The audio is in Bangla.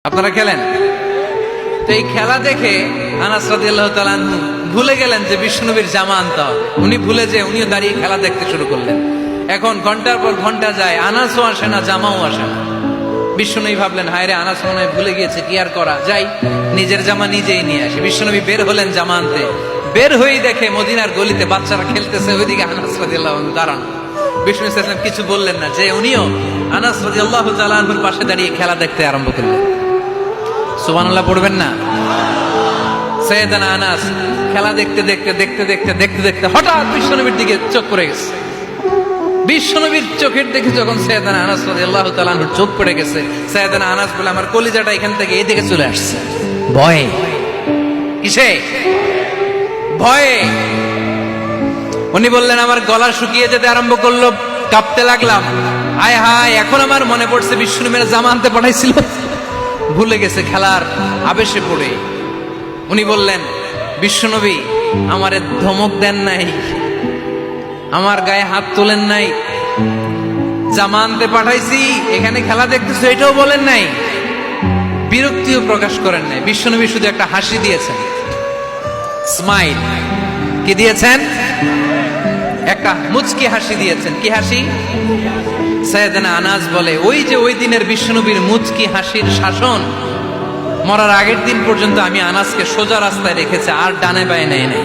আপনারা খেলেন তো এই খেলা দেখে আনাস রাদিয়াল্লাহু তাআলা আনহু ভুলে গেলেন যে বিশ্বনবীর জামা আনতে হবে। উনি ভুলে যে উনিও দাঁড়িয়ে খেলা দেখতে শুরু করলেন। এখন ঘন্টার পর ঘন্টা যায়, আনাসও আসে না, জামাও আসে না। বিশ্বনবী ভাবলেন, হায় রে, আনাস মনে হয় ভুলে গিয়েছে, কি আর করা যাই, নিজের জামা নিজেই নিয়ে আসে। বিশ্বনবী বের হলেন জামা আনতে। বের হয়েই দেখে মদিনার গলিতে বাচ্চারা খেলতেছে, ওইদিকে আনাস রাদিয়াল্লাহু আনহু দাঁড়ানো। বিষ্ণু ইসলাম কিছু বললেন না, যে উনিও আনাস রাদিয়াল্লাহু তাআলা আনহুর পাশে দাঁড়িয়ে খেলা দেখতে আরম্ভ করলেন। সুবহানাল্লাহ পড়বেন না? সাইয়েদানা আনাস খেলা দেখতে দেখতে দেখতে দেখতে দেখতে দেখতে হঠাৎ বিশ্বনবীর দিকে চোখ পড়ে গেছে। বিশ্বনবীর চোখের দেখে যখন সাইয়েদানা আনাস রাদিয়াল্লাহু তাআলা আনহুর চোখ পড়ে গেছে, সাইয়েদানা আনাস বলে, আমার কলিজাটা এখান থেকে এই দিকে চলে আসছে ভয়ে। কিসে? ভয়ে। উনি বললেন, আমার গলা শুকিয়ে যেতে আরম্ভ করলো, কাঁপতে লাগলাম। হায় হায়, এখন আমার মনে পড়ছে বিশ্বনবীর জামা আনতে পাঠাইছিল, ভুলে গেছে খেলার আবেশে পড়ে। উনি বললেন, বিশ্বনবী আমারে ধমক দেন নাই, আমার গায়ে হাত তোলেন নাই, জামা আনতে পাঠাইছি, এখানে খেলা দেখতেছো এটাও বলেন নাই, বিরক্তিও প্রকাশ করেন নাই। বিশ্বনবী শুধু একটা হাসি দিয়েছেন, স্মাইল। কি দিয়েছেন? একটা মুচকি হাসি দিয়েছেন। কি হাসি? সাইয়েদানা আনাস বলে, ওই যে ওই দিনের বিশ্বনবীর মুচকি হাসির শাসন মরার আগের দিন পর্যন্ত আমি আনাসকে সোজা রাস্তায় রেখেছি, আর ডানে বায়ে নেই নাই।